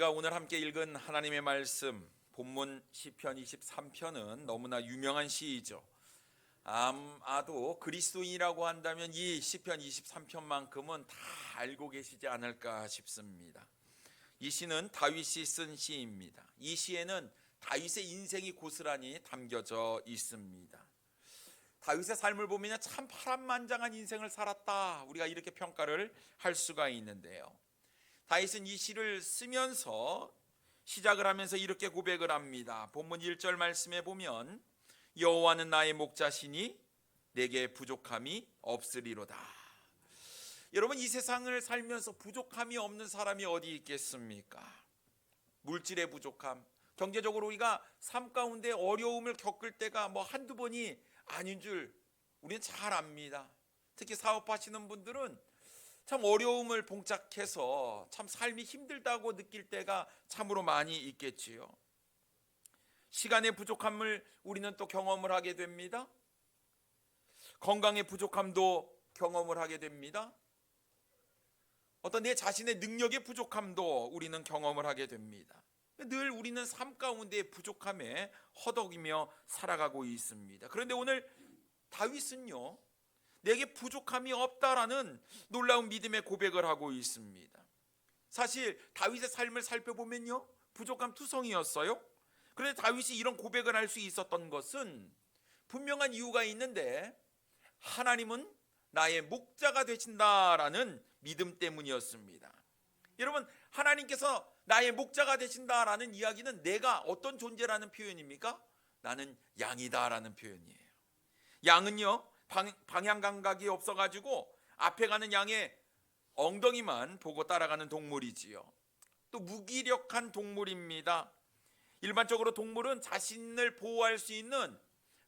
우리가 오늘 함께 읽은 하나님의 말씀 본문 시편 23편은 너무나 유명한 시이죠. 아마도 그리스도인이라고 한다면 이 시편 23편만큼은 다 알고 계시지 않을까 싶습니다. 이 시는 다윗이 쓴 시입니다. 이 시에는 다윗의 인생이 고스란히 담겨져 있습니다. 다윗의 삶을 보면 참 파란만장한 인생을 살았다, 우리가 이렇게 평가를 할 수가 있는데요. 다윗은 이 시를 쓰면서 시작을 하면서 이렇게 고백을 합니다. 본문 1절 말씀에 보면 여호와는 나의 목자시니 내게 부족함이 없으리로다. 여러분, 이 세상을 살면서 부족함이 없는 사람이 어디 있겠습니까? 물질의 부족함, 경제적으로 우리가 삶 가운데 어려움을 겪을 때가 한두 번이 아닌 줄 우리는 잘 압니다. 특히 사업하시는 분들은 참 어려움을 봉착해서 참 삶이 힘들다고 느낄 때가 참으로 많이 있겠지요. 시간의 부족함을 우리는 또 경험을 하게 됩니다. 건강의 부족함도 경험을 하게 됩니다. 어떤 내 자신의 능력의 부족함도 우리는 경험을 하게 됩니다. 늘 우리는 삶 가운데 부족함에 허덕이며 살아가고 있습니다. 그런데 오늘 다윗은요, 내게 부족함이 없다라는 놀라운 믿음의 고백을 하고 있습니다. 사실 다윗의 삶을 살펴보면요, 부족함 투성이었어요. 그런데 다윗이 이런 고백을 할 수 있었던 것은 분명한 이유가 있는데, 하나님은 나의 목자가 되신다라는 믿음 때문이었습니다. 여러분, 하나님께서 나의 목자가 되신다라는 이야기는 내가 어떤 존재라는 표현입니까? 나는 양이다라는 표현이에요. 양은요, 방향 감각이 없어가지고 앞에 가는 양의 엉덩이만 보고 따라가는 동물이지요. 또 무기력한 동물입니다. 일반적으로 동물은 자신을 보호할 수 있는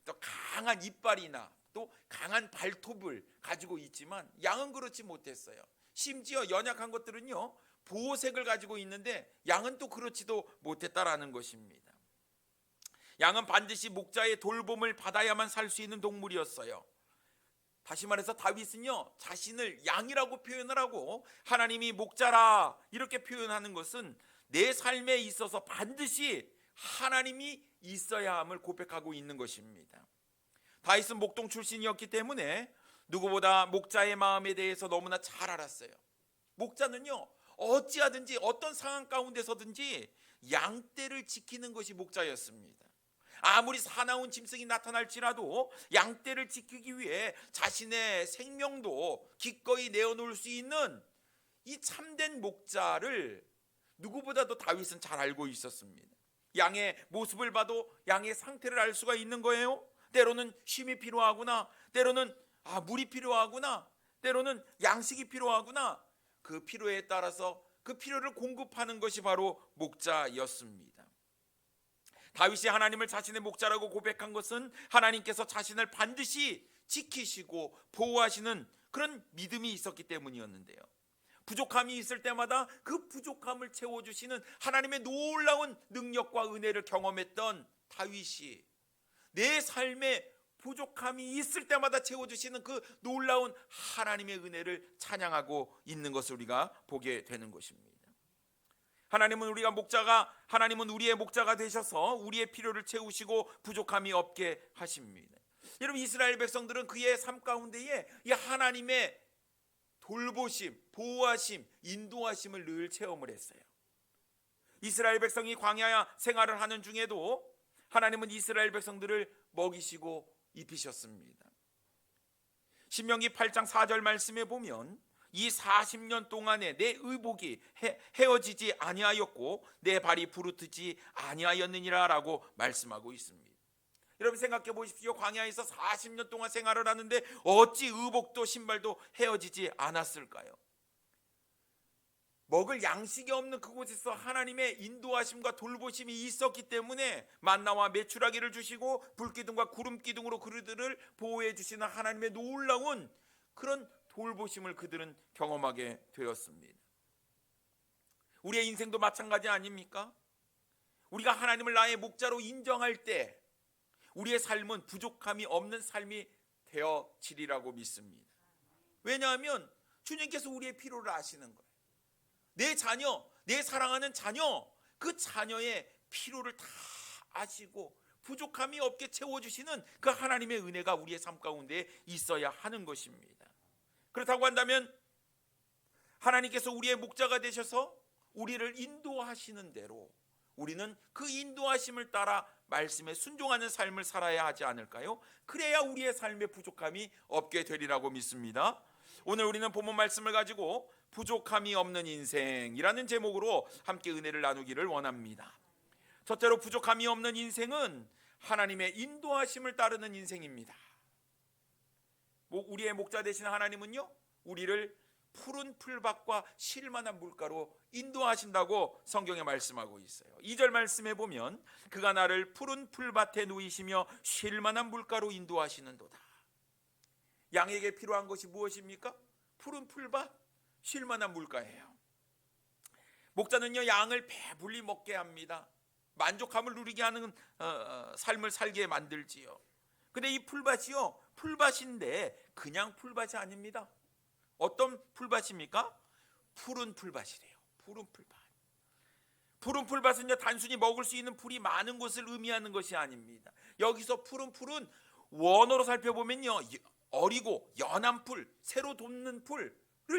또 강한 이빨이나 또 강한 발톱을 가지고 있지만 양은 그렇지 못했어요. 심지어 연약한 것들은요, 보호색을 가지고 있는데 양은 또 그렇지도 못했다라는 것입니다. 양은 반드시 목자의 돌봄을 받아야만 살 수 있는 동물이었어요. 다시 말해서 다윗은요, 자신을 양이라고 표현을 하고 하나님이 목자라 이렇게 표현하는 것은 내 삶에 있어서 반드시 하나님이 있어야 함을 고백하고 있는 것입니다. 다윗은 목동 출신이었기 때문에 누구보다 목자의 마음에 대해서 너무나 잘 알았어요. 목자는요, 어찌하든지 어떤 상황 가운데서든지 양떼를 지키는 것이 목자였습니다. 아무리 사나운 짐승이 나타날지라도 양떼를 지키기 위해 자신의 생명도 기꺼이 내어놓을 수 있는 이 참된 목자를 누구보다도 다윗은 잘 알고 있었습니다. 양의 모습을 봐도 양의 상태를 알 수가 있는 거예요. 때로는 쉼이 필요하구나, 때로는 물이 필요하구나, 때로는 양식이 필요하구나. 그 필요에 따라서 그 필요를 공급하는 것이 바로 목자였습니다. 다윗이 하나님을 자신의 목자라고 고백한 것은 하나님께서 자신을 반드시 지키시고 보호하시는 그런 믿음이 있었기 때문이었는데요. 부족함이 있을 때마다 그 부족함을 채워주시는 하나님의 놀라운 능력과 은혜를 경험했던 다윗이 내 삶에 부족함이 있을 때마다 채워주시는 그 놀라운 하나님의 은혜를 찬양하고 있는 것을 우리가 보게 되는 것입니다. 하나님은 우리의 목자가 되셔서 우리의 필요를 채우시고 부족함이 없게 하십니다. 여러분, 이스라엘 백성들은 그의 삶 가운데에 이 하나님의 돌보심, 보호하심, 인도하심을 늘 체험을 했어요. 이스라엘 백성이 광야 생활을 하는 중에도 하나님은 이스라엘 백성들을 먹이시고 입히셨습니다. 신명기 8장 4절 말씀에 보면 이 40년 동안에 내 의복이 헤어지지 아니하였고 내 발이 부르트지 아니하였느니라 라고 말씀하고 있습니다. 여러분, 생각해 보십시오. 광야에서 40년 동안 생활을 하는데 어찌 의복도 신발도 헤어지지 않았을까요? 먹을 양식이 없는 그곳에서 하나님의 인도하심과 돌보심이 있었기 때문에 만나와 메추라기를 주시고 불기둥과 구름기둥으로 그들을 보호해 주시는 하나님의 놀라운 그런 돌보심을 그들은 경험하게 되었습니다. 우리의 인생도 마찬가지 아닙니까? 우리가 하나님을 나의 목자로 인정할 때 우리의 삶은 부족함이 없는 삶이 되어지리라고 믿습니다. 왜냐하면 주님께서 우리의 필요를 아시는 거예요. 내 자녀, 내 사랑하는 자녀, 그 자녀의 필요를 다 아시고 부족함이 없게 채워주시는 그 하나님의 은혜가 우리의 삶 가운데 있어야 하는 것입니다. 그렇다고 한다면 하나님께서 우리의 목자가 되셔서 우리를 인도하시는 대로 우리는 그 인도하심을 따라 말씀에 순종하는 삶을 살아야 하지 않을까요? 그래야 우리의 삶에 부족함이 없게 되리라고 믿습니다. 오늘 우리는 본문 말씀을 가지고 부족함이 없는 인생이라는 제목으로 함께 은혜를 나누기를 원합니다. 첫째로 부족함이 없는 인생은 하나님의 인도하심을 따르는 인생입니다. 우리의 목자 되신 하나님은요, 우리를 푸른 풀밭과 쉴만한 물가로 인도하신다고 성경에 말씀하고 있어요. 2절 말씀에 보면 그가 나를 푸른 풀밭에 누이시며 쉴만한 물가로 인도하시는도다. 양에게 필요한 것이 무엇입니까? 푸른 풀밭, 쉴만한 물가예요. 목자는요, 양을 배불리 먹게 합니다. 만족함을 누리게 하는 삶을 살게 만들지요. 근데 이 풀밭이요, 풀밭인데 그냥 풀밭이 아닙니다. 어떤 풀밭입니까? 푸른 풀밭이래요. 푸른 풀밭. 푸른 풀밭은요, 단순히 먹을 수 있는 풀이 많은 곳을 의미하는 것이 아닙니다. 여기서 푸른 풀은 원어로 살펴보면요, 어리고 연한 풀, 새로 돋는 풀을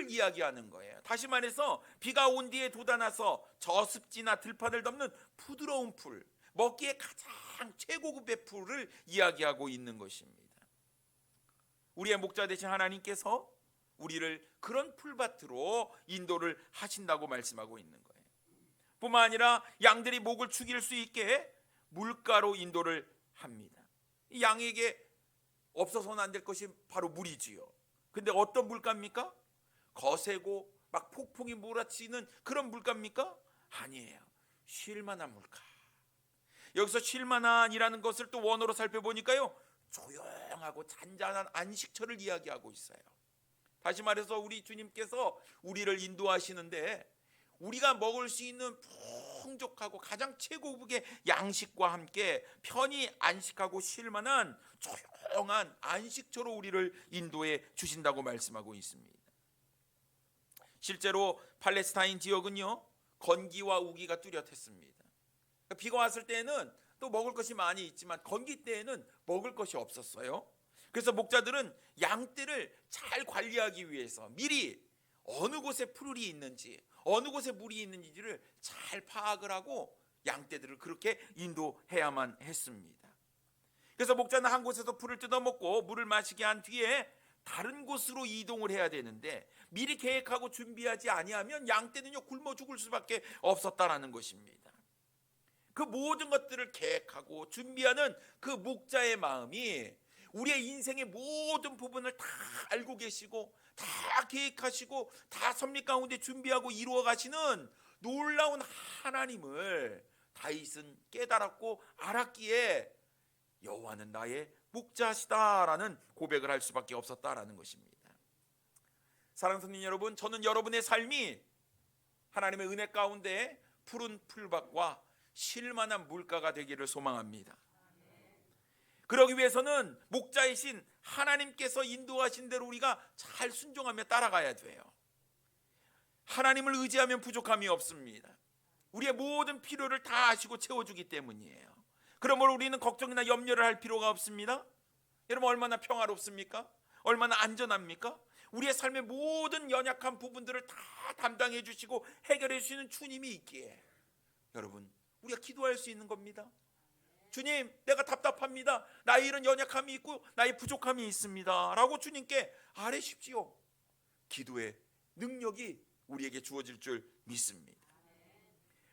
이야기하는 거예요. 다시 말해서 비가 온 뒤에 돋아나서 저습지나 들판을 덮는 부드러운 풀, 먹기에 가장 최고급의 풀을 이야기하고 있는 것입니다. 우리의 목자 되신 하나님께서 우리를 그런 풀밭으로 인도를 하신다고 말씀하고 있는 거예요. 뿐만 아니라 양들이 목을 축일 수 있게 물가로 인도를 합니다. 이 양에게 없어서는 안 될 것이 바로 물이지요. 근데 어떤 물가입니까? 거세고 막 폭풍이 몰아치는 그런 물가입니까? 아니에요. 쉴만한 물가. 여기서 쉴만한이라는 것을 또 원어로 살펴보니까요, 조용하고 잔잔한 안식처를 이야기하고 있어요. 다시 말해서 우리 주님께서 우리를 인도하시는데 우리가 먹을 수 있는 풍족하고 가장 최고급의 양식과 함께 편히 안식하고 쉴 만한 조용한 안식처로 우리를 인도해 주신다고 말씀하고 있습니다. 실제로 팔레스타인 지역은요, 건기와 우기가 뚜렷했습니다. 비가 왔을 때에는 또 먹을 것이 많이 있지만 건기 때에는 먹을 것이 없었어요. 그래서 목자들은 양떼를 잘 관리하기 위해서 미리 어느 곳에 풀이 있는지 어느 곳에 물이 있는지를 잘 파악을 하고 양떼들을 그렇게 인도해야만 했습니다. 그래서 목자는 한 곳에서 풀을 뜯어먹고 물을 마시게 한 뒤에 다른 곳으로 이동을 해야 되는데 미리 계획하고 준비하지 아니하면 양떼는요, 굶어 죽을 수밖에 없었다라는 것입니다. 그 모든 것들을 계획하고 준비하는 그 목자의 마음이 우리의 인생의 모든 부분을 다 알고 계시고 다 계획하시고 다 섭리 가운데 준비하고 이루어 가시는 놀라운 하나님을 다윗은 깨달았고 알았기에 여호와는 나의 목자시다라는 고백을 할 수밖에 없었다라는 것입니다. 사랑하는 성도 여러분, 저는 여러분의 삶이 하나님의 은혜 가운데 푸른 풀밭과 쉴만한 물가가 되기를 소망합니다. 그러기 위해서는 목자이신 하나님께서 인도하신 대로 우리가 잘 순종하며 따라가야 돼요. 하나님을 의지하면 부족함이 없습니다. 우리의 모든 필요를 다 아시고 채워주기 때문이에요. 그러므로 우리는 걱정이나 염려를 할 필요가 없습니다. 여러분, 얼마나 평화롭습니까? 얼마나 안전합니까? 우리의 삶의 모든 연약한 부분들을 다 담당해 주시고 해결해 주시는 주님이 있기에 여러분, 우리가 기도할 수 있는 겁니다. 주님, 내가 답답합니다. 나의 이런 연약함이 있고 나의 부족함이 있습니다 라고 주님께 아뢰십시오. 기도의 능력이 우리에게 주어질 줄 믿습니다.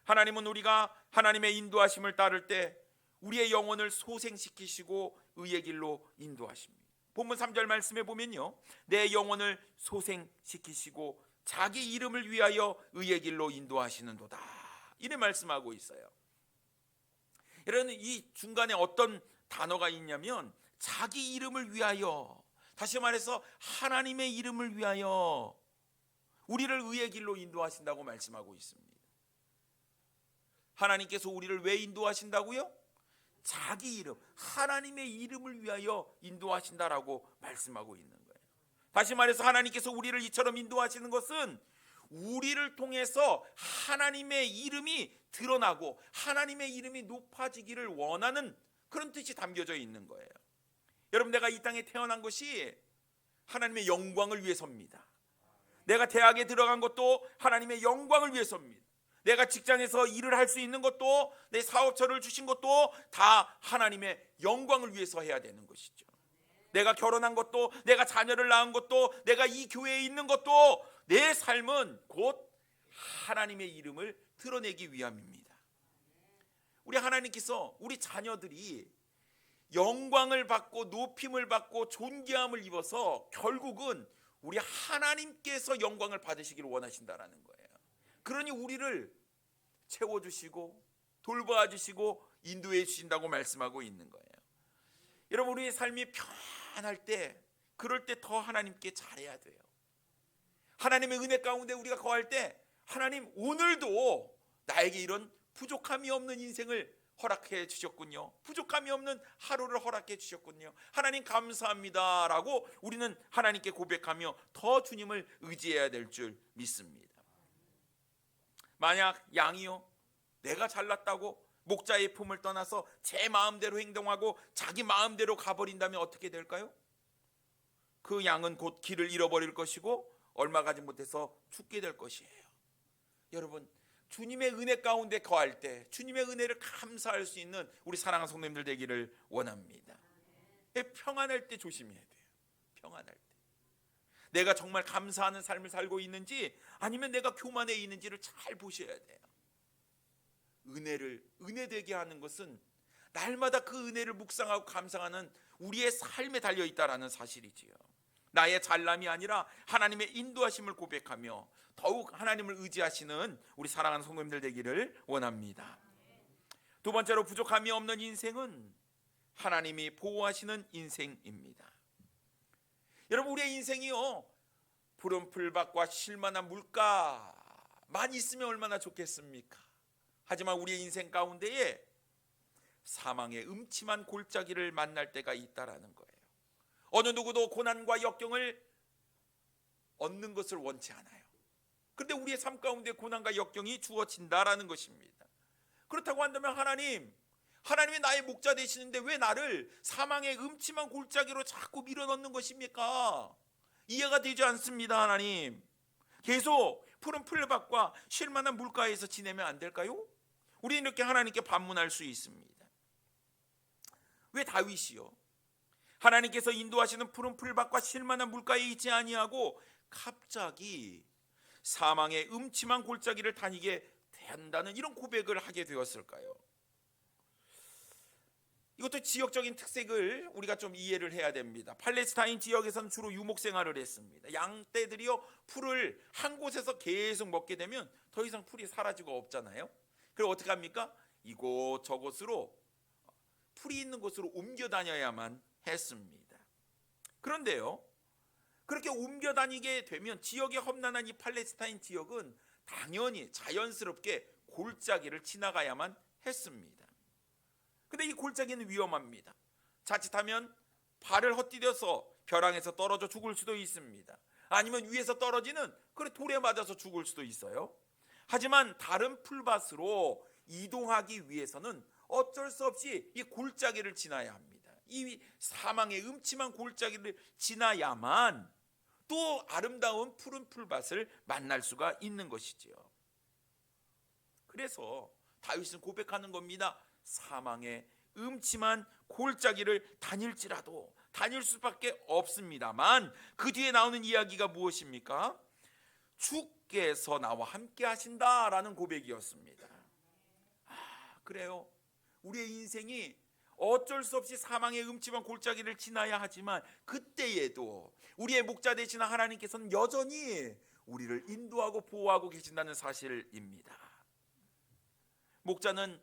하나님은 우리가 하나님의 인도하심을 따를 때 우리의 영혼을 소생시키시고 의의 길로 인도하십니다. 본문 3절 말씀에 보면요, 내 영혼을 소생시키시고 자기 이름을 위하여 의의 길로 인도하시는도다, 이래 말씀하고 있어요. 여러분, 이 중간에 어떤 단어가 있냐면 자기 이름을 위하여, 다시 말해서 하나님의 이름을 위하여 우리를 의의 길로 인도하신다고 말씀하고 있습니다. 하나님께서 우리를 왜 인도하신다고요? 자기 이름, 하나님의 이름을 위하여 인도하신다라고 말씀하고 있는 거예요. 다시 말해서 하나님께서 우리를 이처럼 인도하시는 것은 우리를 통해서 하나님의 이름이 드러나고 하나님의 이름이 높아지기를 원하는 그런 뜻이 담겨져 있는 거예요. 여러분, 내가 이 땅에 태어난 것이 하나님의 영광을 위해서입니다. 내가 대학에 들어간 것도 하나님의 영광을 위해서입니다. 내가 직장에서 일을 할 수 있는 것도, 내 사업처를 주신 것도 다 하나님의 영광을 위해서 해야 되는 것이죠. 내가 결혼한 것도, 내가 자녀를 낳은 것도, 내가 이 교회에 있는 것도, 내 삶은 곧 하나님의 이름을 드러내기 위함입니다. 우리 하나님께서 우리 자녀들이 영광을 받고 높임을 받고 존귀함을 입어서 결국은 우리 하나님께서 영광을 받으시기를 원하신다라는 거예요. 그러니 우리를 채워주시고 돌봐주시고 인도해 주신다고 말씀하고 있는 거예요. 여러분, 우리의 삶이 편할 때, 그럴 때 더 하나님께 잘해야 돼요. 하나님의 은혜 가운데 우리가 거할 때 하나님, 오늘도 나에게 이런 부족함이 없는 인생을 허락해 주셨군요. 부족함이 없는 하루를 허락해 주셨군요. 하나님 감사합니다 라고 우리는 하나님께 고백하며 더 주님을 의지해야 될 줄 믿습니다. 만약 양이요, 내가 잘났다고 목자의 품을 떠나서 제 마음대로 행동하고 자기 마음대로 가버린다면 어떻게 될까요? 그 양은 곧 길을 잃어버릴 것이고 얼마 가지 못해서 죽게 될 것이에요. 여러분, 주님의 은혜 가운데 거할 때 주님의 은혜를 감사할 수 있는 우리 사랑하는 성도님들 되기를 원합니다. 평안할 때 조심해야 돼요. 평안할 때 내가 정말 감사하는 삶을 살고 있는지 아니면 내가 교만해 있는지를 잘 보셔야 돼요. 은혜되게 하는 것은 날마다 그 은혜를 묵상하고 감상하는 우리의 삶에 달려있다라는 사실이지요. 나의 잘남이 아니라 하나님의 인도하심을 고백하며 더욱 하나님을 의지하시는 우리 사랑하는 성도님들 되기를 원합니다. 두 번째로, 부족함이 없는 인생은 하나님이 보호하시는 인생입니다. 여러분, 우리의 인생이요, 푸른 풀밭과 쉴만한 물가만 있으면 얼마나 좋겠습니까? 하지만 우리의 인생 가운데에 사망의 음침한 골짜기를 만날 때가 있다라는 거예요. 어느 누구도 고난과 역경을 얻는 것을 원치 않아요. 그런데 우리의 삶 가운데 고난과 역경이 주어진다라는 것입니다. 그렇다고 한다면 하나님이 나의 목자 되시는데 왜 나를 사망의 음침한 골짜기로 자꾸 밀어넣는 것입니까? 이해가 되지 않습니다. 하나님, 계속 푸른 풀밭과 쉴만한 물가에서 지내면 안 될까요? 우리는 이렇게 하나님께 반문할 수 있습니다. 왜 다윗이요, 하나님께서 인도하시는 푸른 풀밭과 쉴만한 물가에 있지 아니하고 갑자기 사망의 음침한 골짜기를 다니게 된다는 이런 고백을 하게 되었을까요? 이것도 지역적인 특색을 우리가 좀 이해를 해야 됩니다. 팔레스타인 지역에서는 주로 유목 생활을 했습니다. 양떼들이요, 풀을 한 곳에서 계속 먹게 되면 더 이상 풀이 사라지고 없잖아요. 그럼 어떻게 합니까? 이곳 저곳으로 풀이 있는 곳으로 옮겨 다녀야만 했습니다. 그런데요, 그렇게 옮겨 다니게 되면 지역이 험난한 이 팔레스타인 지역은 당연히 자연스럽게 골짜기를 지나가야만 했습니다. 근데 이 골짜기는 위험합니다. 자칫하면 발을 헛디뎌서 벼랑에서 떨어져 죽을 수도 있습니다. 아니면 위에서 떨어지는 돌에 맞아서 죽을 수도 있어요. 하지만 다른 풀밭으로 이동하기 위해서는 어쩔 수 없이 이 골짜기를 지나야 합니다. 이 사망의 음침한 골짜기를 지나야만 또 아름다운 푸른 풀밭을 만날 수가 있는 것이지요. 그래서 다윗은 고백하는 겁니다. 사망의 음침한 골짜기를 다닐지라도, 다닐 수밖에 없습니다만 그 뒤에 나오는 이야기가 무엇입니까? 주께서 나와 함께 하신다라는 고백이었습니다. 그래요, 우리의 인생이 어쩔 수 없이 사망의 음침한 골짜기를 지나야 하지만 그때에도 우리의 목자 되시는 하나님께서는 여전히 우리를 인도하고 보호하고 계신다는 사실입니다. 목자는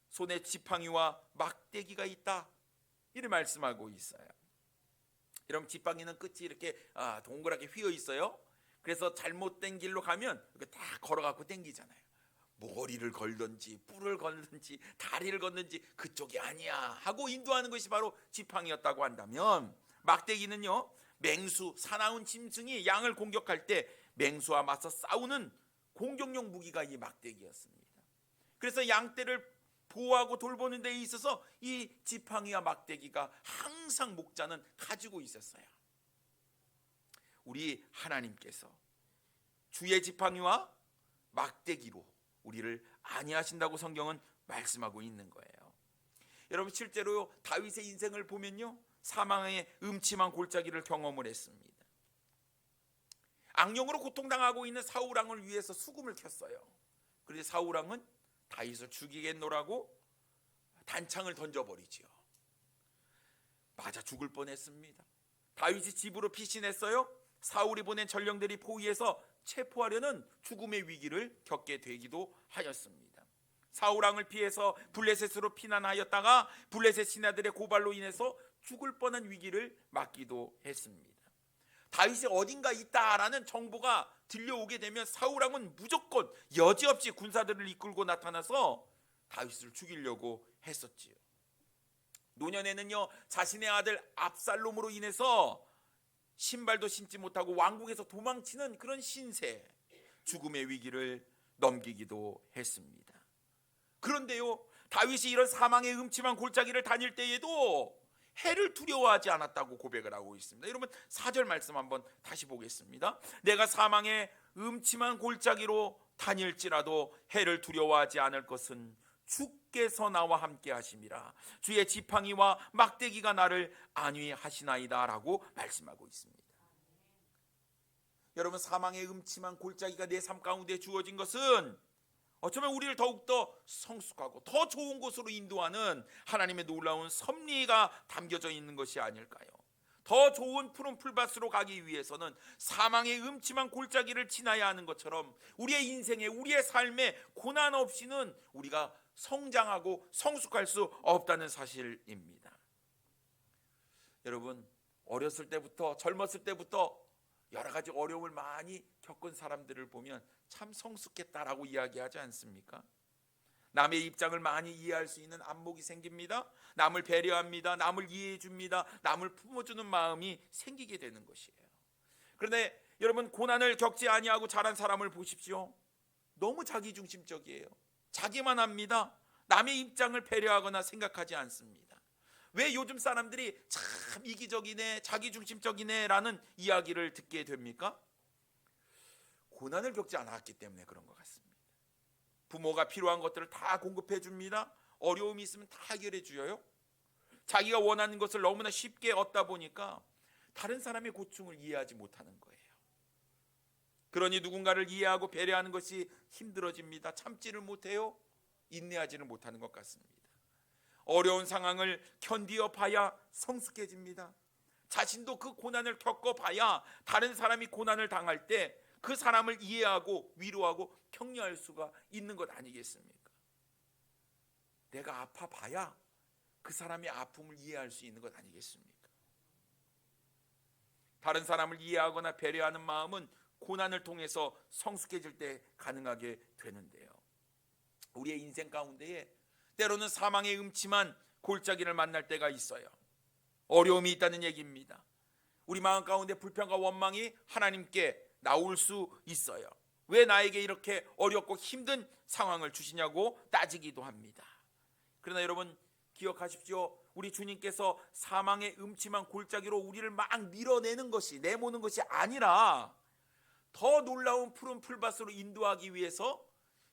손에 지팡이와 막대기가 있다, 이렇게 말씀하고 있어요. 여러분, 지팡이는 끝이 이렇게 동그랗게 휘어 있어요. 그래서 잘못된 길로 가면 이렇게 다 걸어갖고 당기잖아요. 머리를 걸든지 뿔을 걸든지 다리를 걷든지 그쪽이 아니야 하고 인도하는 것이 바로 지팡이였다고 한다면, 막대기는요, 맹수, 사나운 짐승이 양을 공격할 때 맹수와 맞서 싸우는 공격용 무기가 이 막대기였습니다. 그래서 양떼를 보호하고 돌보는 데 있어서 이 지팡이와 막대기가 항상 목자는 가지고 있었어요. 우리 하나님께서 주의 지팡이와 막대기로 우리를 안위하신다고 성경은 말씀하고 있는 거예요. 여러분, 실제로 다윗의 인생을 보면요, 사망의 음침한 골짜기를 경험을 했습니다. 악령으로 고통당하고 있는 사울왕을 위해서 수금을 켰어요. 그런데 사울왕은 다윗을 죽이겠노라고 단창을 던져버리지요. 맞아 죽을 뻔했습니다. 다윗이 집으로 피신했어요. 사울이 보낸 전령들이 포위해서 체포하려는 죽음의 위기를 겪게 되기도 하였습니다. 사울왕을 피해서 블레셋으로 피난하였다가 블레셋 신하들의 고발로 인해서 죽을 뻔한 위기를 맞기도 했습니다. 다윗이 어딘가 있다라는 정보가 들려오게 되면 사울왕은 무조건 여지없이 군사들을 이끌고 나타나서 다윗을 죽이려고 했었지요. 노년에는요, 자신의 아들 압살롬으로 인해서 신발도 신지 못하고 왕궁에서 도망치는 그런 신세, 죽음의 위기를 넘기기도 했습니다. 그런데요, 다윗이 이런 사망의 음침한 골짜기를 다닐 때에도 해를 두려워하지 않았다고 고백을 하고 있습니다. 여러분, 4절 말씀 한번 다시 보겠습니다. 내가 사망의 음침한 골짜기로 다닐지라도 해를 두려워하지 않을 것은 주께서 나와 함께 하심이라. 주의 지팡이와 막대기가 나를 안위하시나이다 라고 말씀하고 있습니다. 여러분, 사망의 음침한 골짜기가 내 삶 가운데 주어진 것은 어쩌면 우리를 더욱더 성숙하고 더 좋은 곳으로 인도하는 하나님의 놀라운 섭리가 담겨져 있는 것이 아닐까요? 더 좋은 푸른 풀밭으로 가기 위해서는 사망의 음침한 골짜기를 지나야 하는 것처럼 우리의 인생에, 우리의 삶에 고난 없이는 우리가 성장하고 성숙할 수 없다는 사실입니다. 여러분, 어렸을 때부터, 젊었을 때부터 여러 가지 어려움을 많이 겪은 사람들을 보면 참 성숙했다라고 이야기하지 않습니까? 남의 입장을 많이 이해할 수 있는 안목이 생깁니다. 남을 배려합니다. 남을 이해해 줍니다. 남을 품어주는 마음이 생기게 되는 것이에요. 그런데 여러분, 고난을 겪지 아니하고 자란 사람을 보십시오. 너무 자기중심적이에요. 자기만 합니다. 남의 입장을 배려하거나 생각하지 않습니다. 왜 요즘 사람들이 참 이기적이네, 자기중심적이네 라는 이야기를 듣게 됩니까? 고난을 겪지 않았기 때문에 그런 것 같습니다. 부모가 필요한 것들을 다 공급해 줍니다. 어려움이 있으면 다 해결해 주어요. 자기가 원하는 것을 너무나 쉽게 얻다 보니까 다른 사람의 고충을 이해하지 못하는 거예요. 그러니 누군가를 이해하고 배려하는 것이 힘들어집니다. 참지를 못해요. 인내하지는 못하는 것 같습니다. 어려운 상황을 견디어 봐야 성숙해집니다. 자신도 그 고난을 겪어봐야 다른 사람이 고난을 당할 때 그 사람을 이해하고 위로하고 격려할 수가 있는 것 아니겠습니까? 내가 아파봐야 그 사람의 아픔을 이해할 수 있는 것 아니겠습니까? 다른 사람을 이해하거나 배려하는 마음은 고난을 통해서 성숙해질 때 가능하게 되는데요. 우리의 인생 가운데에 때로는 사망의 음침한 골짜기를 만날 때가 있어요. 어려움이 있다는 얘기입니다. 우리 마음 가운데 불평과 원망이 하나님께 나올 수 있어요. 왜 나에게 이렇게 어렵고 힘든 상황을 주시냐고 따지기도 합니다. 그러나 여러분, 기억하십시오. 우리 주님께서 사망의 음침한 골짜기로 우리를 막 밀어내는 것이, 내모는 것이 아니라 더 놀라운 푸른 풀밭으로 인도하기 위해서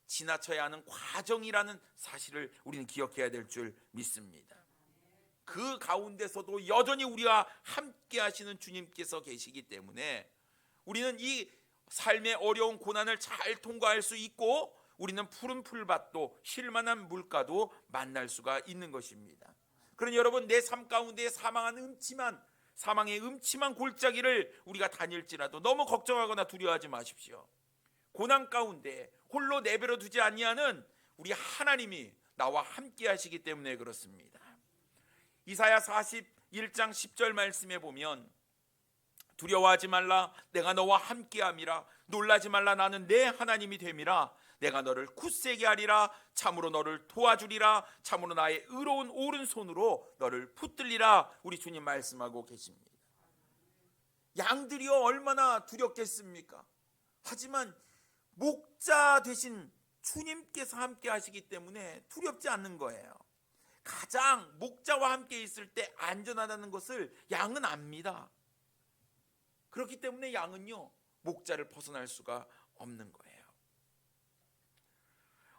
지나쳐야 하는 과정이라는 사실을 우리는 기억해야 될 줄 믿습니다. 그 가운데서도 여전히 우리와 함께 하시는 주님께서 계시기 때문에 우리는 이 삶의 어려운 고난을 잘 통과할 수 있고, 우리는 푸른 풀밭도 쉴만한 물가도 만날 수가 있는 것입니다. 그러니 여러분, 내 삶 가운데 사망의 음침한 골짜기를 우리가 다닐지라도 너무 걱정하거나 두려워하지 마십시오. 고난 가운데 홀로 내버려 두지 아니하는 우리 하나님이 나와 함께 하시기 때문에 그렇습니다. 이사야 41장 10절 말씀에 보면, 두려워하지 말라, 내가 너와 함께함이라. 놀라지 말라, 나는 내 하나님이 됨이라. 내가 너를 굳세게 하리라. 참으로 너를 도와주리라. 참으로 나의 의로운 오른손으로 너를 붙들리라. 우리 주님 말씀하고 계십니다. 양들이여 얼마나 두렵겠습니까? 하지만 목자 되신 주님께서 함께 하시기 때문에 두렵지 않는 거예요. 가장 목자와 함께 있을 때 안전하다는 것을 양은 압니다. 그렇기 때문에 양은요, 목자를 벗어날 수가 없는 거예요.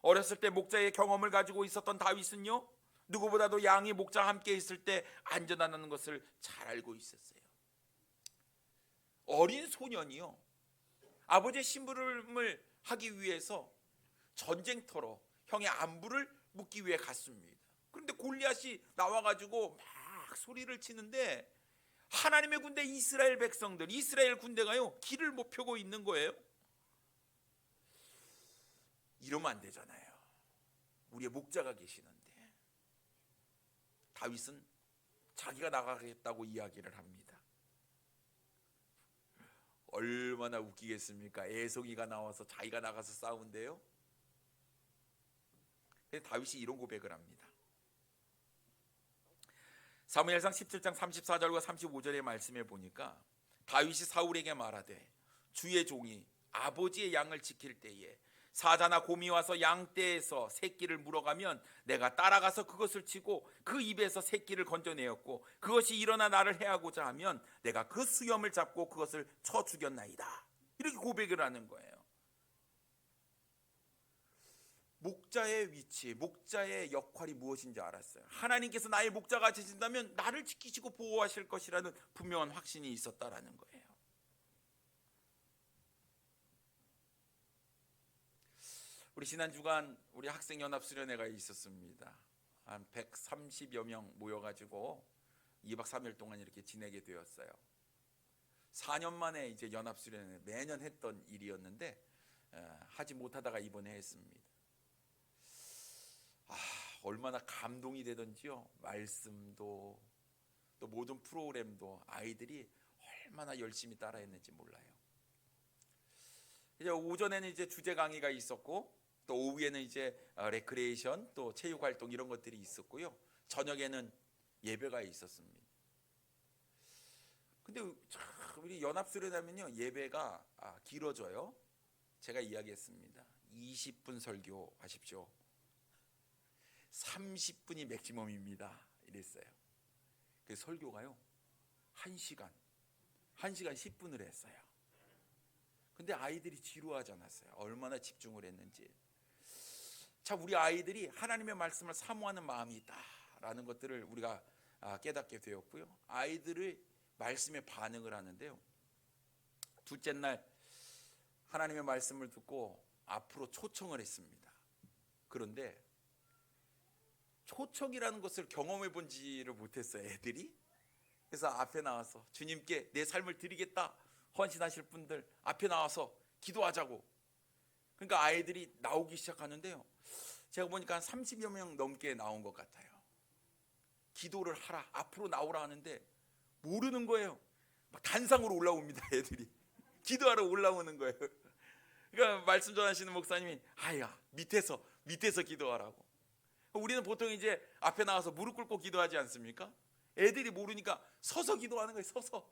어렸을 때 목자의 경험을 가지고 있었던 다윗은요, 누구보다도 양이 목자와 함께 있을 때 안전하다는 것을 잘 알고 있었어요. 어린 소년이요, 아버지의 심부름을 하기 위해서 전쟁터로 형의 안부를 묻기 위해 갔습니다. 그런데 골리앗이 나와가지고 막 소리를 치는데 하나님의 군대 이스라엘 백성들, 이스라엘 군대가요 길을 못 펴고 있는 거예요. 이러면 안 되잖아요. 우리의 목자가 계시는데. 다윗은 자기가 나가겠다고 이야기를 합니다. 얼마나 웃기겠습니까? 애송이가 나와서 자기가 나가서 싸운대요. 다윗이 이런 고백을 합니다. 사무엘상 17장 34절과 35절의 말씀에 보니까 다윗이 사울에게 말하되 주의 종이 아버지의 양을 지킬 때에 사자나 곰이 와서 양떼에서 새끼를 물어가면 내가 따라가서 그것을 치고 그 입에서 새끼를 건져내었고 그것이 일어나 나를 해하고자 하면 내가 그 수염을 잡고 그것을 쳐 죽였나이다. 이렇게 고백을 하는 거예요. 목자의 위치, 목자의 역할이 무엇인지 알았어요. 하나님께서 나의 목자가 되신다면 나를 지키시고 보호하실 것이라는 분명한 확신이 있었다라는 거예요. 우리 지난 주간 우리 학생연합수련회가 있었습니다. 한 130여 명 모여가지고 2박 3일 동안 이렇게 지내게 되었어요. 4년 만에 이제 연합수련회 매년 했던 일이었는데 하지 못하다가 이번에 했습니다. 얼마나 감동이 되던지요. 말씀도 또 모든 프로그램도 아이들이 얼마나 열심히 따라했는지 몰라요. 이제 오전에는 이제 주제 강의가 있었고 또 오후에는 이제 레크레이션 또 체육 활동 이런 것들이 있었고요. 저녁에는 예배가 있었습니다. 근데 우리 연합수련하면요 예배가 길어져요. 제가 이야기했습니다. 20분 설교하십시오. 30분이 맥시멈입니다. 이랬어요. 그 설교가요 1시간 10분을 했어요. 근데 아이들이 지루하지 않았어요. 얼마나 집중을 했는지. 참 우리 아이들이 하나님의 말씀을 사모하는 마음이 있다라는 것들을 우리가 깨닫게 되었고요. 아이들의 말씀에 반응을 하는데요. 둘째 날 하나님의 말씀을 듣고 앞으로 초청을 했습니다. 그런데 초청이라는 것을 경험해 본지를 못했어요, 애들이. 그래서 앞에 나와서 주님께 내 삶을 드리겠다 헌신하실 분들 앞에 나와서 기도하자고. 그러니까 아이들이 나오기 시작하는데요. 제가 보니까 한 30여 명 넘게 나온 것 같아요. 기도를 하라, 앞으로 나오라 하는데 모르는 거예요. 막 단상으로 올라옵니다, 애들이. 기도하러 올라오는 거예요. 그러니까 말씀 전하시는 목사님이 아야 밑에서 기도하라고. 우리는 보통 이제 앞에 나와서 무릎 꿇고 기도하지 않습니까? 애들이 모르니까 서서 기도하는 거예요. 서서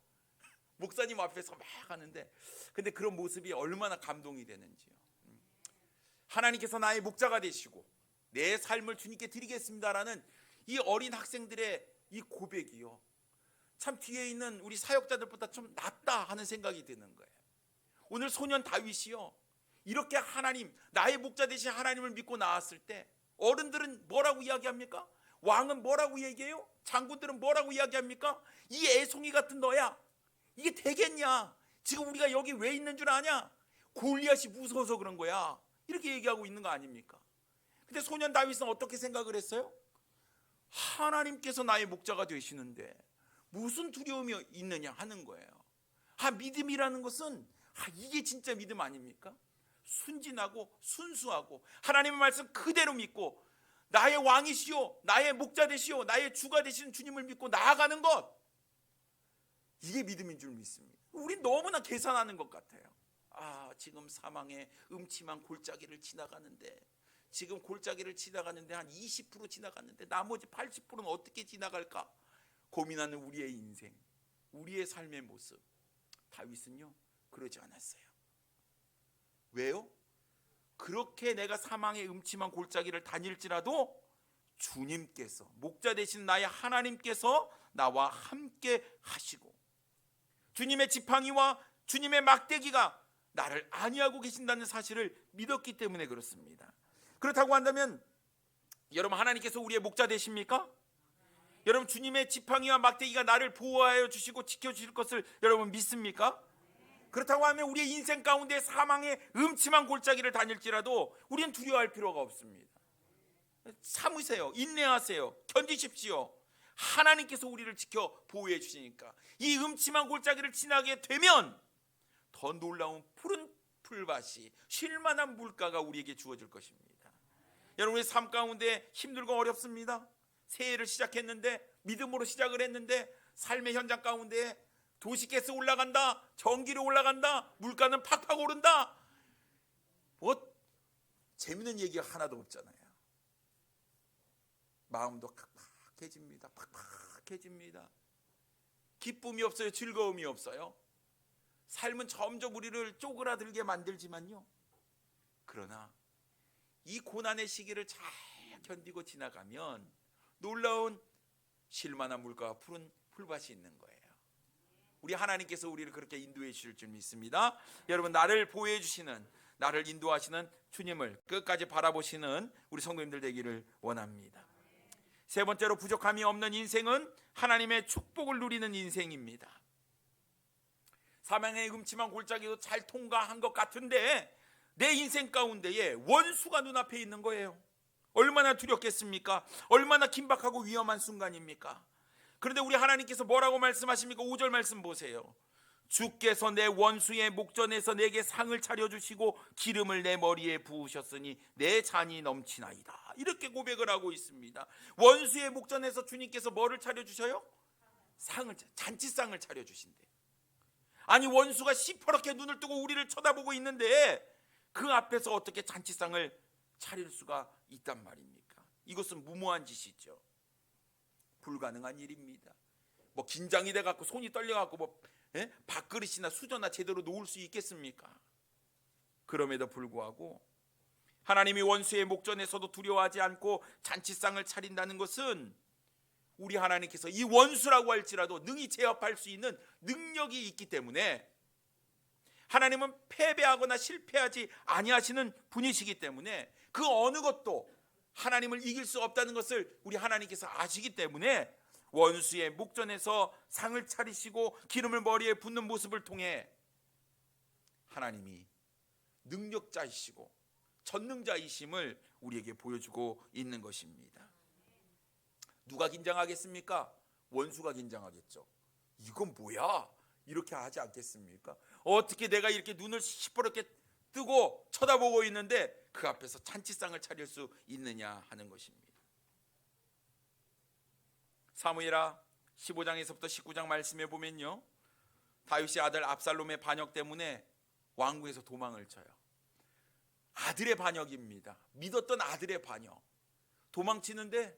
목사님 앞에서 막 하는데, 근데 그런 모습이 얼마나 감동이 되는지요. 하나님께서 나의 목자가 되시고 내 삶을 주님께 드리겠습니다라는 이 어린 학생들의 이 고백이요, 참 뒤에 있는 우리 사역자들보다 좀 낫다 하는 생각이 드는 거예요. 오늘 소년 다윗이요 이렇게 하나님, 나의 목자 되신 하나님을 믿고 나왔을 때 어른들은 뭐라고 이야기합니까? 왕은 뭐라고 얘기해요? 장군들은 뭐라고 이야기합니까? 이 애송이 같은 너야, 이게 되겠냐? 지금 우리가 여기 왜 있는 줄 아냐? 골리앗이 무서워서 그런 거야, 이렇게 얘기하고 있는 거 아닙니까? 근데 소년 다윗은 어떻게 생각을 했어요? 하나님께서 나의 목자가 되시는데 무슨 두려움이 있느냐 하는 거예요. 믿음이라는 것은 이게 진짜 믿음 아닙니까? 순진하고 순수하고 하나님의 말씀 그대로 믿고 나의 왕이시오, 나의 목자 되시오, 나의 주가 되시는 주님을 믿고 나아가는 것, 이게 믿음인 줄 믿습니다. 우린 너무나 계산하는 것 같아요. 지금 사망의 음침한 골짜기를 지나가는데, 지금 골짜기를 지나가는데 한 20% 지나갔는데 나머지 80%는 어떻게 지나갈까 고민하는 우리의 인생, 우리의 삶의 모습. 다윗은요 그러지 않았어요. 왜요? 그렇게 내가 사망의 음침한 골짜기를 다닐지라도 주님께서, 목자 되신 나의 하나님께서 나와 함께 하시고 주님의 지팡이와 주님의 막대기가 나를 안위하고 계신다는 사실을 믿었기 때문에 그렇습니다. 그렇다고 한다면 여러분, 하나님께서 우리의 목자 되십니까? 여러분, 주님의 지팡이와 막대기가 나를 보호하여 주시고 지켜주실 것을 여러분 믿습니까? 그렇다고 하면 우리의 인생 가운데 사망의 음침한 골짜기를 다닐지라도 우리는 두려워할 필요가 없습니다. 참으세요. 인내하세요. 견디십시오. 하나님께서 우리를 지켜 보호해 주시니까 이 음침한 골짜기를 지나게 되면 더 놀라운 푸른 풀밭이, 쉴만한 물가가 우리에게 주어질 것입니다. 여러분의 삶 가운데 힘들고 어렵습니다. 새해를 시작했는데, 믿음으로 시작을 했는데 삶의 현장 가운데 도시가스 올라간다, 전기료 올라간다, 물가는 팍팍 오른다, 뭐 재밌는 얘기가 하나도 없잖아요. 마음도 팍팍해집니다. 팍팍해집니다. 기쁨이 없어요. 즐거움이 없어요. 삶은 점점 우리를 쪼그라들게 만들지만요, 그러나 이 고난의 시기를 잘 견디고 지나가면 놀라운 쉴만한 물가와 푸른 풀밭이 있는 거예요. 우리 하나님께서 우리를 그렇게 인도해 주실 줄 믿습니다. 여러분, 나를 보호해 주시는, 나를 인도하시는 주님을 끝까지 바라보시는 우리 성도님들 되기를 원합니다. 세 번째로, 부족함이 없는 인생은 하나님의 축복을 누리는 인생입니다. 사망의 음침한 골짜기도 잘 통과한 것 같은데 내 인생 가운데에 원수가 눈앞에 있는 거예요. 얼마나 두렵겠습니까? 얼마나 긴박하고 위험한 순간입니까? 그런데 우리 하나님께서 뭐라고 말씀하십니까? 5절 말씀 보세요. 주께서 내 원수의 목전에서 내게 상을 차려주시고 기름을 내 머리에 부으셨으니 내 잔이 넘치나이다. 이렇게 고백을 하고 있습니다. 원수의 목전에서 주님께서 뭐를 차려주셔요? 상을, 잔치상을 차려주신대요. 아니, 원수가 시퍼렇게 눈을 뜨고 우리를 쳐다보고 있는데 그 앞에서 어떻게 잔치상을 차릴 수가 있단 말입니까? 이것은 무모한 짓이죠. 불가능한 일입니다. 뭐 긴장이 돼갖고 손이 떨려갖고 뭐 밥그릇이나 수저나 제대로 놓을 수 있겠습니까? 그럼에도 불구하고 하나님이 원수의 목전에서도 두려워하지 않고 잔치상을 차린다는 것은 우리 하나님께서 이 원수라고 할지라도 능히 제압할 수 있는 능력이 있기 때문에, 하나님은 패배하거나 실패하지 아니하시는 분이시기 때문에 그 어느 것도 하나님을 이길 수 없다는 것을 우리 하나님께서 아시기 때문에 원수의 목전에서 상을 차리시고 기름을 머리에 붓는 모습을 통해 하나님이 능력자이시고 전능자이심을 우리에게 보여주고 있는 것입니다. 누가 긴장하겠습니까? 원수가 긴장하겠죠. 이건 뭐야? 이렇게 하지 않겠습니까? 어떻게 내가 이렇게 눈을 시퍼렇게 뜨고 쳐다보고 있는데 그 앞에서 잔치상을 차릴 수 있느냐 하는 것입니다. 사무엘하 15장에서부터 19장 말씀에 보면요, 다윗의 아들 압살롬의 반역 때문에 왕궁에서 도망을 쳐요. 아들의 반역입니다. 믿었던 아들의 반역. 도망치는데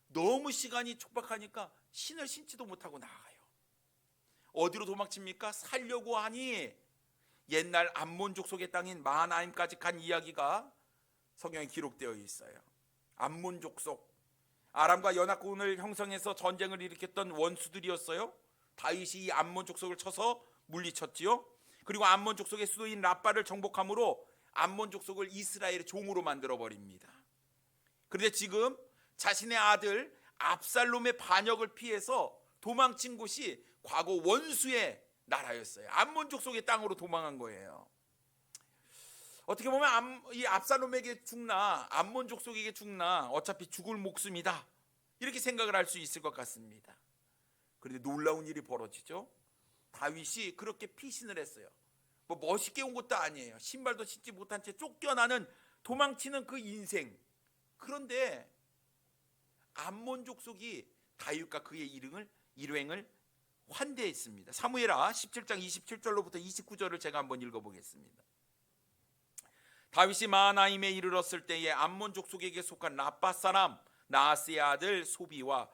너무 시간이 촉박하니까 신을 신지도 못하고 나가요. 어디로 도망칩니까? 살려고 하니 옛날 암몬 족속의 땅인 마하나임까지 간 이야기가 성경에 기록되어 있어요. 암몬 족속, 아람과 연합군을 형성해서 전쟁을 일으켰던 원수들이었어요. 다윗이 이 암몬 족속을 쳐서 물리쳤지요. 그리고 암몬 족속의 수도인 라빠를 정복함으로 암몬 족속을 이스라엘의 종으로 만들어 버립니다. 그런데 지금 자신의 아들 압살롬의 반역을 피해서 도망친 곳이 과거 원수의 나라였어요. 암몬 족속의 땅으로 도망한 거예요. 어떻게 보면 이 압살롬에게 죽나 암몬 족속에게 죽나 어차피 죽을 목숨이다, 이렇게 생각을 할 수 있을 것 같습니다. 그런데 놀라운 일이 벌어지죠. 다윗이 그렇게 피신을 했어요. 뭐 멋있게 온 것도 아니에요. 신발도 신지 못한 채 쫓겨나는, 도망치는 그 인생. 그런데 암몬 족속이 다윗과 그의 일행을 환대했습니다. 사무엘하 17장 27절로부터 29절을 제가 한번 읽어보겠습니다. 다윗이 마하나임에 이르렀을 때에 암몬 족속에게 속한 라빠 사람 나하스의 아들 소비와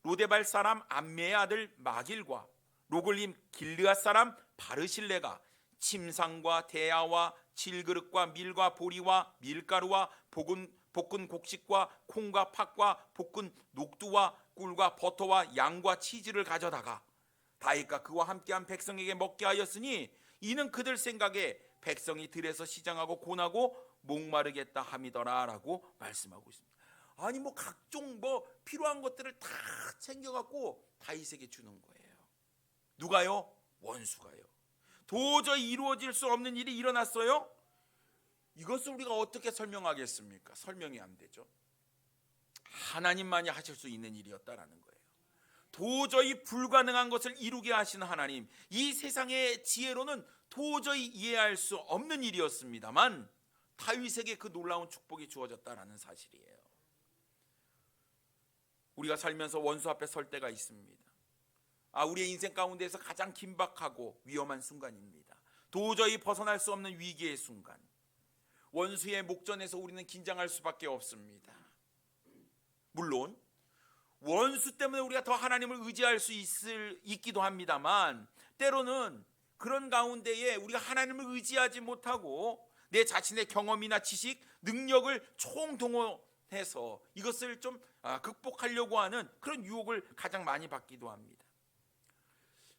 로데발 사람 암메의 아들 마길과 로글림 길르앗 사람 바르실레가 침상과 대야와 질그릇과 밀과 보리와 밀가루와 볶은 곡식과 콩과 팥과 볶은 녹두와 꿀과 버터와 양과 치즈를 가져다가 다윗과 그와 함께한 백성에게 먹게 하였으니 이는 그들 생각에 백성이 들에서 시장하고 고나고 목마르겠다 함이더라라고 말씀하고 있습니다. 아니 뭐 각종 뭐 필요한 것들을 다 챙겨갖고 다윗에게 주는 거예요. 누가요? 원수가요. 도저히 이루어질 수 없는 일이 일어났어요. 이것을 우리가 어떻게 설명하겠습니까? 설명이 안 되죠. 하나님만이 하실 수 있는 일이었다라는 거예요. 도저히 불가능한 것을 이루게 하시는 하나님, 이 세상의 지혜로는 도저히 이해할 수 없는 일이었습니다만 다윗에게 그 놀라운 축복이 주어졌다라는 사실이에요. 우리가 살면서 원수 앞에 설 때가 있습니다. 우리의 인생 가운데에서 가장 긴박하고 위험한 순간입니다. 도저히 벗어날 수 없는 위기의 순간, 원수의 목전에서 우리는 긴장할 수밖에 없습니다. 물론 원수 때문에 우리가 더 하나님을 의지할 수 있기도 합니다만 때로는 그런 가운데에 우리가 하나님을 의지하지 못하고 내 자신의 경험이나 지식, 능력을 총동원해서 이것을 좀 극복하려고 하는 그런 유혹을 가장 많이 받기도 합니다.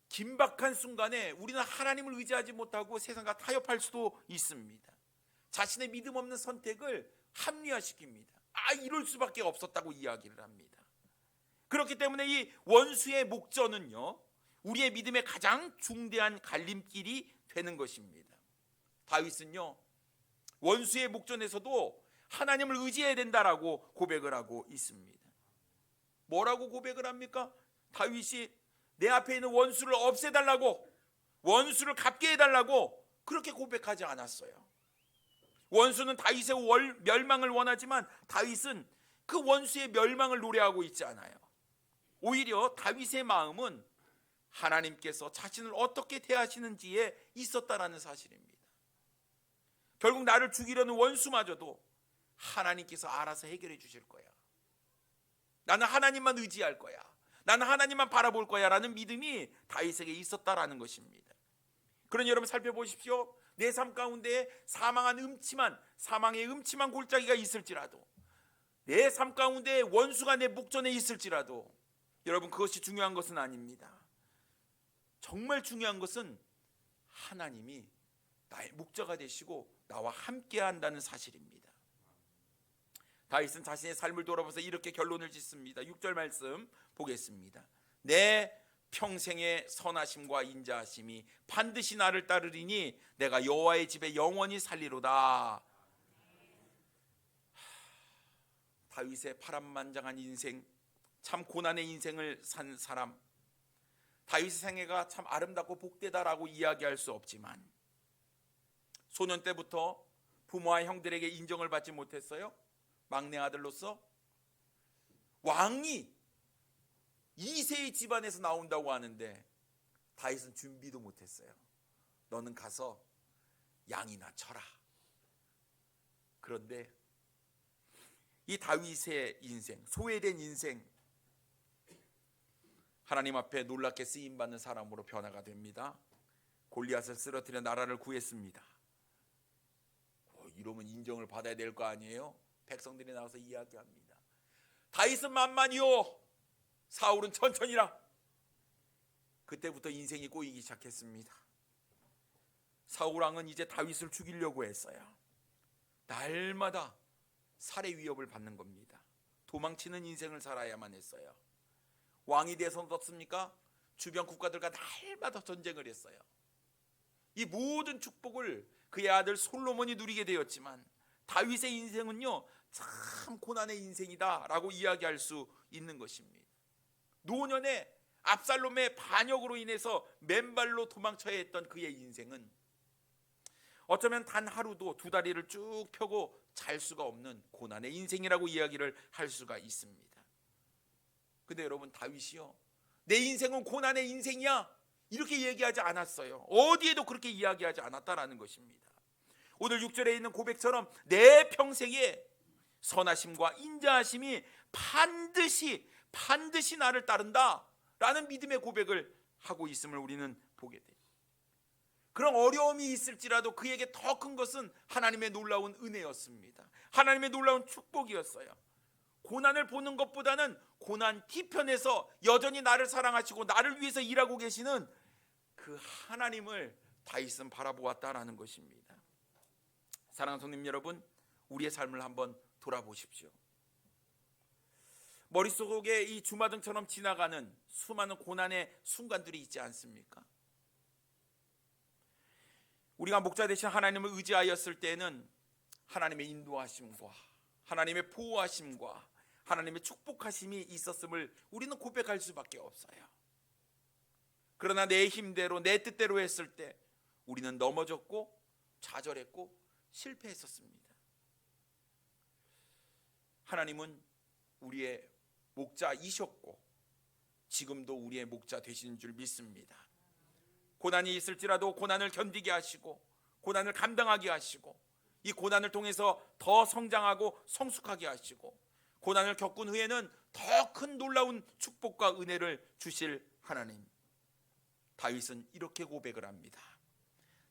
긴박한 순간에 우리는 하나님을 의지하지 못하고 세상과 타협할 수도 있습니다. 자신의 믿음 없는 선택을 합리화시킵니다. 이럴 수밖에 없었다고 이야기를 합니다. 그렇기 때문에 이 원수의 목전은요, 우리의 믿음의 가장 중대한 갈림길이 되는 것입니다. 다윗은요, 원수의 목전에서도 하나님을 의지해야 된다라고 고백을 하고 있습니다. 뭐라고 고백을 합니까? 다윗이 내 앞에 있는 원수를 없애달라고, 원수를 갚게 해달라고 그렇게 고백하지 않았어요. 원수는 다윗의 멸망을 원하지만 다윗은 그 원수의 멸망을 노래하고 있지 않아요. 오히려 다윗의 마음은 하나님께서 자신을 어떻게 대하시는지에 있었다라는 사실입니다. 결국 나를 죽이려는 원수마저도 하나님께서 알아서 해결해 주실 거야. 나는 하나님만 의지할 거야. 나는 하나님만 바라볼 거야 라는 믿음이 다윗에게 있었다라는 것입니다. 그러니 여러분 살펴보십시오. 내 삶 가운데 사망의 음침한 골짜기가 있을지라도, 내 삶 가운데 원수가 내 목전에 있을지라도 여러분 그것이 중요한 것은 아닙니다. 정말 중요한 것은 하나님이 나의 목자가 되시고 나와 함께 한다는 사실입니다. 다윗은 자신의 삶을 돌아보면서 이렇게 결론을 짓습니다. 6절 말씀 보겠습니다. 내 평생의 선하심과 인자하심이 반드시 나를 따르리니 내가 여호와의 집에 영원히 살리로다. 다윗의 파란만장한 인생, 참 고난의 인생을 산 사람, 다윗의 생애가 참 아름답고 복되다라고 이야기할 수 없지만 소년 때부터 부모와 형들에게 인정을 받지 못했어요. 막내 아들로서 왕이 2세의 집안에서 나온다고 하는데 다윗은 준비도 못했어요. 너는 가서 양이나 쳐라. 그런데 이 다윗의 인생, 소외된 인생, 하나님 앞에 놀랍게 쓰임받는 사람으로 변화가 됩니다. 골리앗을 쓰러뜨려 나라를 구했습니다. 이러면 인정을 받아야 될 거 아니에요? 백성들이 나와서 이야기합니다. 다윗은 만만이요, 사울은 천천히라. 그때부터 인생이 꼬이기 시작했습니다. 사울 왕은 이제 다윗을 죽이려고 했어요. 날마다 살해 위협을 받는 겁니다. 도망치는 인생을 살아야만 했어요. 왕이 돼서 어떻습니까? 주변 국가들과 날마다 전쟁을 했어요. 이 모든 축복을 그의 아들 솔로몬이 누리게 되었지만 다윗의 인생은요, 참 고난의 인생이다 라고 이야기할 수 있는 것입니다. 노년에 압살롬의 반역으로 인해서 맨발로 도망쳐야 했던 그의 인생은 어쩌면 단 하루도 두 다리를 쭉 펴고 잘 수가 없는 고난의 인생이라고 이야기를 할 수가 있습니다. 근데 여러분, 다윗이요, 내 인생은 고난의 인생이야 이렇게 얘기하지 않았어요. 어디에도 그렇게 이야기하지 않았다라는 것입니다. 오늘 6절에 있는 고백처럼 내 평생에 선하심과 인자하심이 반드시 나를 따른다 라는 믿음의 고백을 하고 있음을 우리는 보게 돼요. 그런 어려움이 있을지라도 그에게 더 큰 것은 하나님의 놀라운 은혜였습니다. 하나님의 놀라운 축복이었어요. 고난을 보는 것보다는 고난 뒤편에서 여전히 나를 사랑하시고 나를 위해서 일하고 계시는 그 하나님을 다윗은 바라보았다라는 것입니다. 사랑하는 성님 여러분, 우리의 삶을 한번 돌아보십시오. 머릿속에 이 주마등처럼 지나가는 수많은 고난의 순간들이 있지 않습니까? 우리가 목자 되신 하나님을 의지하였을 때는 하나님의 인도하심과 하나님의 보호하심과 하나님의 축복하심이 있었음을 우리는 고백할 수밖에 없어요. 그러나 내 힘대로 내 뜻대로 했을 때 우리는 넘어졌고 좌절했고 실패했었습니다. 하나님은 우리의 목자이셨고 지금도 우리의 목자 되시는 줄 믿습니다. 고난이 있을지라도 고난을 견디게 하시고 고난을 감당하게 하시고 이 고난을 통해서 더 성장하고 성숙하게 하시고 고난을 겪은 후에는 더 큰 놀라운 축복과 은혜를 주실 하나님. 다윗은 이렇게 고백을 합니다.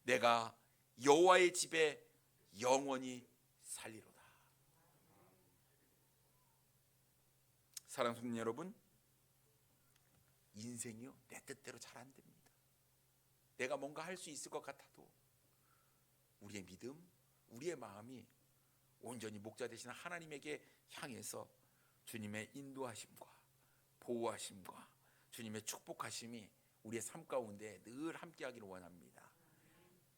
내가 여호와의 집에 영원히 살리로다. 사랑하는 성도 여러분, 인생이요 내 뜻대로 잘 안 됩니다. 내가 뭔가 할 수 있을 것 같아도 우리의 믿음, 우리의 마음이 온전히 목자 되시는 하나님에게 향해서 주님의 인도하심과 보호하심과 주님의 축복하심이 우리의 삶 가운데 늘 함께하기를 원합니다.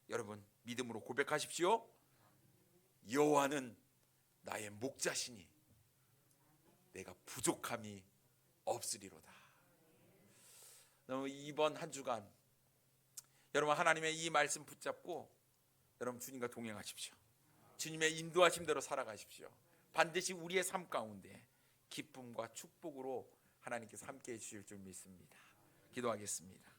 여러분 믿음으로 고백하십시오. 여호와는 나의 목자시니 내가 부족함이 없으리로다. 이번 한 주간 여러분 하나님의 이 말씀 붙잡고 여러분 주님과 동행하십시오. 주님의 인도하심대로 살아가십시오. 반드시 우리의 삶 가운데 기쁨과 축복으로 하나님께서 함께해 주실 줄 믿습니다. 기도하겠습니다.